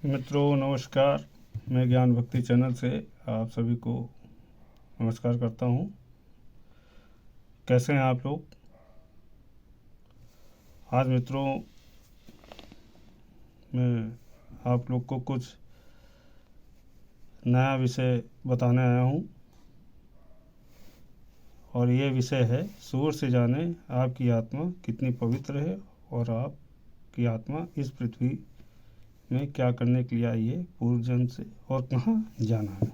मित्रों नमस्कार। मैं ज्ञान भक्ति चैनल से आप सभी को नमस्कार करता हूँ। कैसे हैं आप लोग? आज मित्रों मैं आप लोग को कुछ नया विषय बताने आया हूँ और ये विषय है सूर से जाने आपकी आत्मा कितनी पवित्र है और आपकी आत्मा इस पृथ्वी में क्या करने के लिए आई है पूर्व जन्म से और कहाँ जाना है।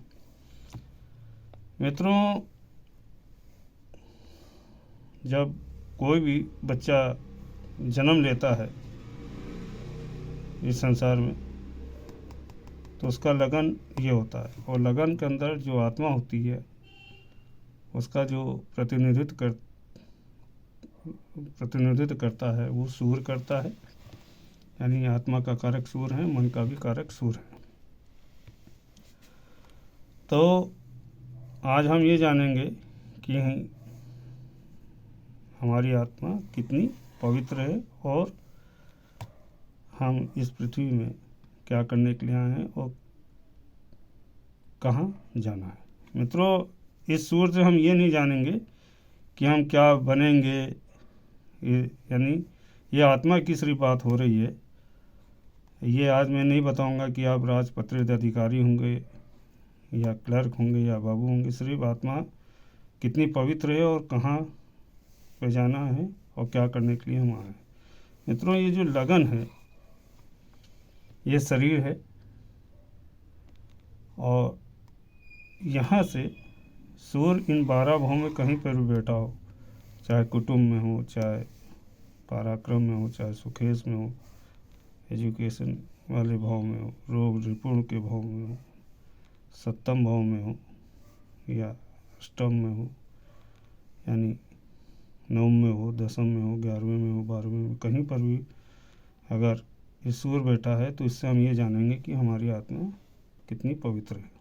मित्रों, जब कोई भी बच्चा जन्म लेता है इस संसार में तो उसका लगन ये होता है और लगन के अंदर जो आत्मा होती है उसका जो प्रतिनिधित्व करता है वो सूर करता है। यानी आत्मा का कारक सूर है, मन का भी कारक सूर है। तो आज हम ये जानेंगे कि हमारी आत्मा कितनी पवित्र है और हम इस पृथ्वी में क्या करने के लिए आए हैं और कहाँ जाना है। मित्रों, इस सूर से हम ये नहीं जानेंगे कि हम क्या बनेंगे, यानी ये आत्मा की सिर्फ बात हो रही है। ये आज मैं नहीं बताऊंगा कि आप राजपत्रित अधिकारी होंगे या क्लर्क होंगे या बाबू होंगे। सिर्फ आत्मा कितनी पवित्र है और कहाँ पे जाना है और क्या करने के लिए हम आए हैं। मित्रों, ये जो लगन है ये शरीर है और यहाँ से सूर्य इन 12 भावों में कहीं पर भी बैठा हो, चाहे कुटुंब में हो, चाहे पराक्रम में हो, चाहे सुखेश में हो, एजुकेशन वाले भाव में हो, रोग रिपुण के भाव में हो, सप्तम भाव में हो या अष्टम में हो, यानी नवम में हो, दसम में हो, 11वें में हो, 12वें में, कहीं पर भी अगर ये सूर्य बैठा है तो इससे हम ये जानेंगे कि हमारी आत्मा कितनी पवित्र है।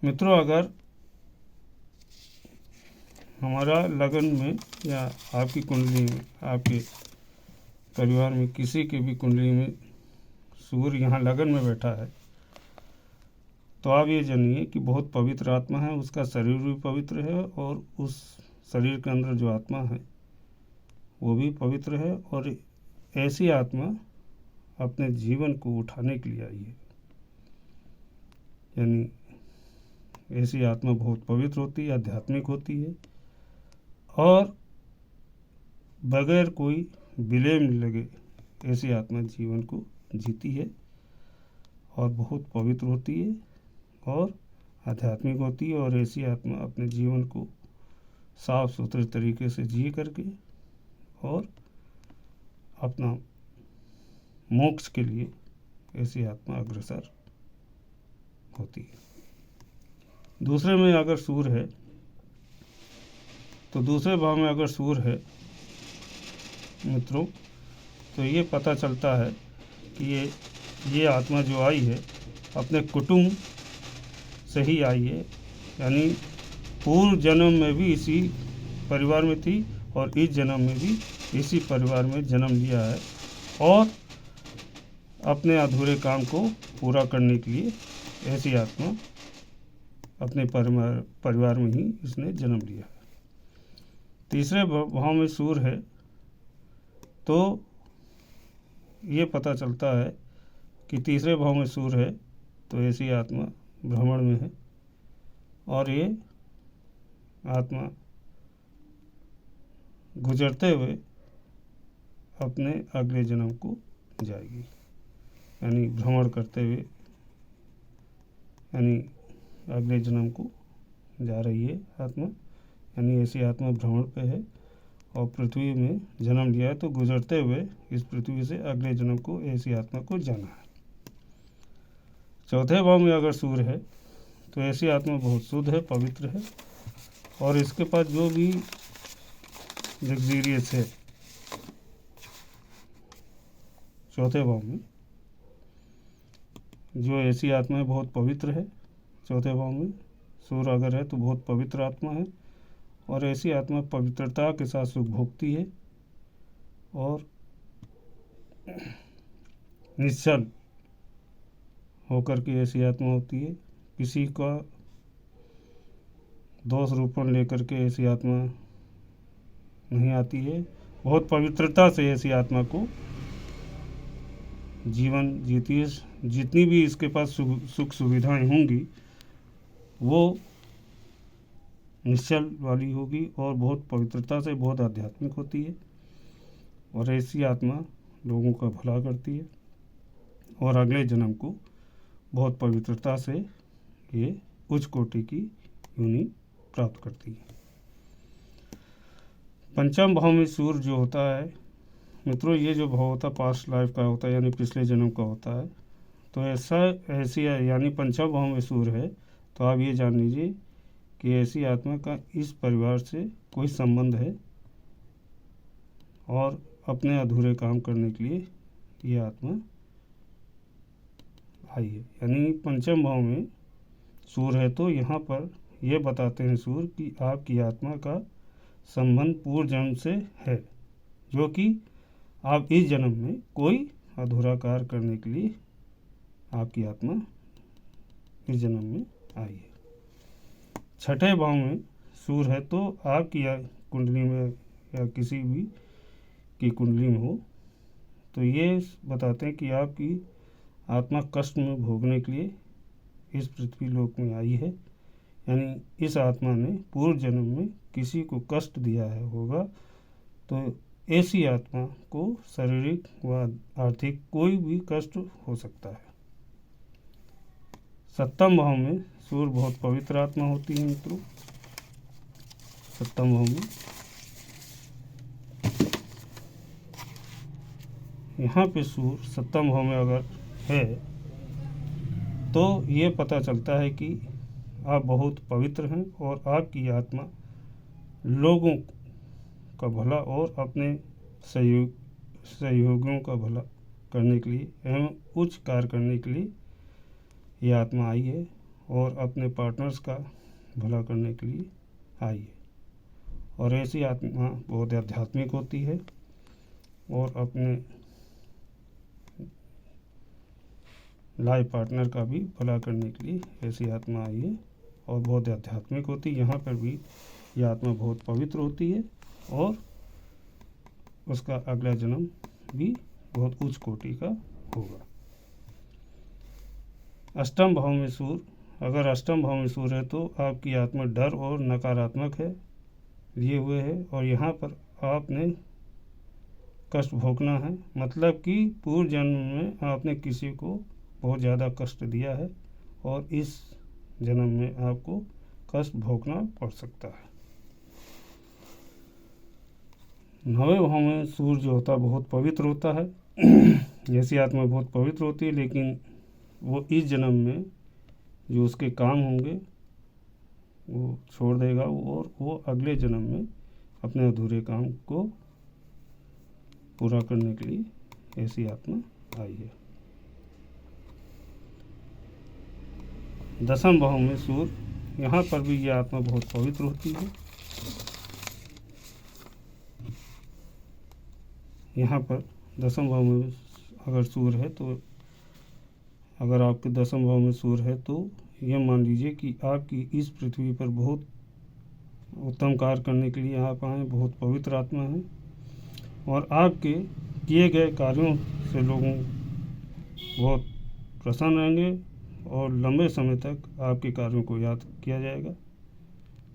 मित्रों, अगर हमारा लगन में या आपकी कुंडली में, आपके परिवार में किसी की भी कुंडली में सूर्य यहाँ लगन में बैठा है तो आप ये जानिए कि बहुत पवित्र आत्मा है, उसका शरीर भी पवित्र है और उस शरीर के अंदर जो आत्मा है वो भी पवित्र है और ऐसी आत्मा अपने जीवन को उठाने के लिए आई है। यानी ऐसी आत्मा बहुत पवित्र होती है, आध्यात्मिक होती है और बगैर कोई विलेम लगे ऐसी आत्मा जीवन को जीती है और बहुत पवित्र होती है और आध्यात्मिक होती है। और ऐसी आत्मा अपने जीवन को साफ सुथरे तरीके से जी करके और अपना मोक्ष के लिए ऐसी आत्मा अग्रसर होती है। दूसरे में अगर सूर्य है तो दूसरे भाव में अगर सूर्य है मित्रों तो ये पता चलता है कि ये आत्मा जो आई है अपने कुटुंब से ही आई है। यानी पूर्व जन्म में भी इसी परिवार में थी और इस जन्म में भी इसी परिवार में जन्म लिया है और अपने अधूरे काम को पूरा करने के लिए ऐसी आत्मा अपने परिवार में ही इसने जन्म लिया है। तीसरे भाव में सूर्य है तो ये पता चलता है कि तीसरे भाव में सूर्य है तो ऐसी आत्मा भ्रमण में है और ये आत्मा गुजरते हुए अपने अगले जन्म को जाएगी। यानी भ्रमण करते हुए यानी अगले जन्म को जा रही है आत्मा। यानी ऐसी आत्मा भ्रमण पे है और पृथ्वी में जन्म लिया है तो गुजरते हुए इस पृथ्वी से अगले जन्म को ऐसी आत्मा को जाना है। चौथे भाव में अगर सूर्य है तो ऐसी आत्मा बहुत शुद्ध है, पवित्र है और इसके पास जो भी लग्जीरियस है चौथे भाव में जो ऐसी आत्मा बहुत पवित्र है। चौथे भाव में सूर्य अगर है तो बहुत पवित्र आत्मा है और ऐसी आत्मा पवित्रता के साथ सुख भोगती है और निश्चल होकर के ऐसी आत्मा होती है। किसी का दोष रूपण लेकर के ऐसी आत्मा नहीं आती है। बहुत पवित्रता से ऐसी आत्मा को जीवन जीती है। जितनी भी इसके पास सुख सुविधाएं होंगी वो निश्चल वाली होगी और बहुत पवित्रता से, बहुत आध्यात्मिक होती है। और ऐसी आत्मा लोगों का भला करती है और अगले जन्म को बहुत पवित्रता से ये उच्च कोटि की योनि प्राप्त करती है। पंचम भाव में सूर्य जो होता है मित्रों, ये जो भाव होता है पास्ट लाइफ का होता है, यानी पिछले जन्म का होता है। तो ऐसी यानी पंचम भाव में सूर्य है तो आप ये जान लीजिए कि ऐसी आत्मा का इस परिवार से कोई संबंध है और अपने अधूरे काम करने के लिए ये आत्मा आई है। यानी पंचम भाव में सूर्य है तो यहाँ पर ये बताते हैं सूर्य कि आपकी आत्मा का संबंध पूर्व जन्म से है, जो कि आप इस जन्म में कोई अधूरा कार्य करने के लिए आपकी आत्मा इस जन्म में आई है। छठे भाव में सूर्य है तो आपकी कुंडली में या किसी भी की कुंडली में हो तो ये बताते हैं कि आपकी आत्मा कष्ट में भोगने के लिए इस पृथ्वी लोक में आई है। यानी इस आत्मा ने पूर्व जन्म में किसी को कष्ट दिया है होगा, तो ऐसी आत्मा को शारीरिक व आर्थिक कोई भी कष्ट हो सकता है। सप्तम भाव में सूर्य बहुत पवित्र आत्मा होती है मित्रों। सप्तम भाव में यहाँ पे सूर्य सप्तम भाव में अगर है तो ये पता चलता है कि आप बहुत पवित्र हैं और आपकी आत्मा लोगों का भला और अपने सहयोगियों का भला करने के लिए एवं उच्च कार्य करने के लिए ये आत्मा आई है और अपने पार्टनर्स का भला करने के लिए आई है। और ऐसी आत्मा बहुत आध्यात्मिक होती है और अपने लाइफ पार्टनर का भी भला करने के लिए ऐसी आत्मा आई है और बहुत आध्यात्मिक होती है। यहाँ पर भी यह आत्मा बहुत पवित्र होती है और उसका अगला जन्म भी बहुत उच्च कोटि का होगा। अष्टम भाव में सूर्य, अगर अष्टम भाव में सूर्य है तो आपकी आत्मा डर और नकारात्मक है लिए हुए है और यहाँ पर आपने कष्ट भोगना है। मतलब कि पूर्व जन्म में आपने किसी को बहुत ज़्यादा कष्ट दिया है और इस जन्म में आपको कष्ट भोगना पड़ सकता है। नवे भाव में सूर्य जो होता है बहुत पवित्र होता है। ऐसी आत्मा बहुत पवित्र होती है, लेकिन वो इस जन्म में जो उसके काम होंगे वो छोड़ देगा और वो अगले जन्म में अपने अधूरे काम को पूरा करने के लिए ऐसी आत्मा आई है। दसम भाव में सूर्य, यहाँ पर भी यह आत्मा बहुत पवित्र होती है। यहाँ पर दसम भाव में अगर सूर्य है तो अगर आपके दसम भाव में सूर्य है तो यह मान लीजिए कि आपकी इस पृथ्वी पर बहुत उत्तम कार्य करने के लिए आप आए, बहुत पवित्र आत्मा है और आपके किए गए कार्यों से लोगों बहुत प्रसन्न रहेंगे और लंबे समय तक आपके कार्यों को याद किया जाएगा।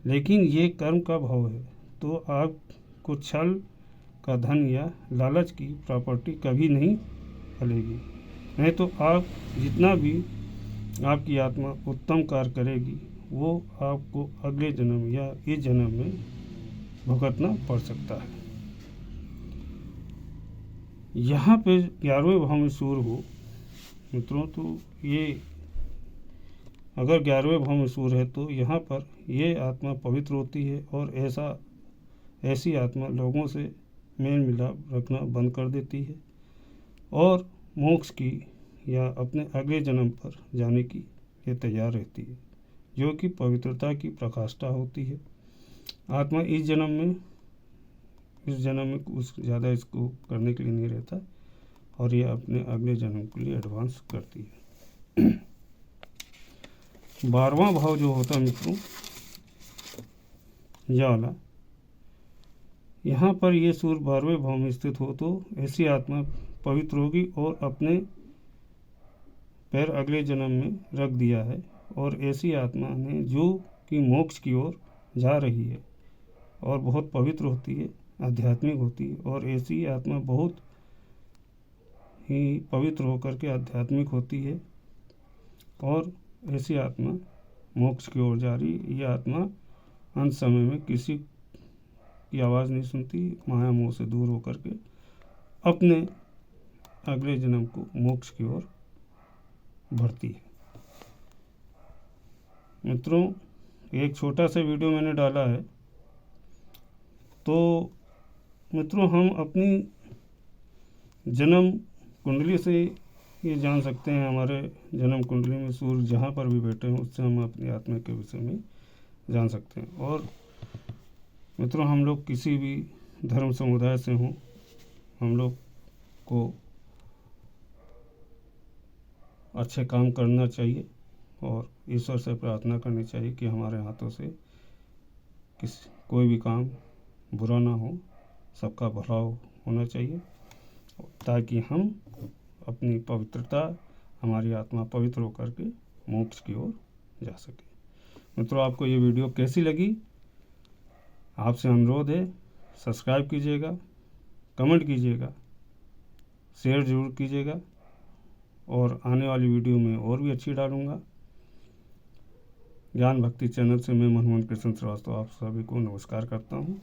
लेकिन ये कर्म का भाव है तो आपको छल का धन या लालच की प्रॉपर्टी कभी नहीं फलेगी। नहीं तो आप जितना भी आपकी आत्मा उत्तम कार्य करेगी वो आपको अगले जन्म या इस जन्म में भुगतना पड़ सकता है। यहाँ पे 11वें भाव में सूर्य हो मित्रों तो ये अगर 11वें भाव में सूर्य है तो यहाँ पर ये आत्मा पवित्र होती है और ऐसी आत्मा लोगों से मेल मिलाप रखना बंद कर देती है और मोक्ष की या अपने अगले जन्म पर जाने की ये तैयार रहती है, जो कि पवित्रता की प्रकाष्ठा होती है। आत्मा इस जन्म में कुछ ज़्यादा इसको करने के लिए नहीं रहता और ये अपने अगले जन्म के लिए एडवांस करती है। 12वां भाव जो होता है मित्रों, यह वाला, यहाँ पर ये सूर्य 12वें भाव में स्थित हो तो ऐसी आत्मा पवित्र होगी और अपने पैर अगले जन्म में रख दिया है, और ऐसी आत्मा ने जो कि मोक्ष की ओर जा रही है और बहुत पवित्र होती है, आध्यात्मिक होती है, और ऐसी आत्मा बहुत ही पवित्र होकर के आध्यात्मिक होती है और ऐसी आत्मा मोक्ष की ओर जा रही है। यह आत्मा अंत समय में किसी की आवाज़ नहीं सुनती, माया मोह से दूर होकर के अपने अगले जन्म को मोक्ष की ओर बढ़ती है। मित्रों, एक छोटा सा वीडियो मैंने डाला है, तो मित्रों हम अपनी जन्म कुंडली से ये जान सकते हैं, हमारे जन्म कुंडली में सूर्य जहाँ पर भी बैठे हैं उससे हम अपनी आत्मा के विषय में जान सकते हैं। और मित्रों, हम लोग किसी भी धर्म समुदाय से हों, हम लोग को अच्छे काम करना चाहिए और ईश्वर से प्रार्थना करनी चाहिए कि हमारे हाथों से कोई भी काम बुरा ना हो, सबका भला होना चाहिए, ताकि हम अपनी पवित्रता, हमारी आत्मा पवित्र होकर के मोक्ष की ओर जा सके। मित्रों, आपको ये वीडियो कैसी लगी? आपसे अनुरोध है, सब्सक्राइब कीजिएगा, कमेंट कीजिएगा, शेयर ज़रूर कीजिएगा, और आने वाली वीडियो में और भी अच्छी डालूँगा। ज्ञान भक्ति चैनल से मैं मनमोहन कृष्ण श्रीवास्तव आप सभी को नमस्कार करता हूँ।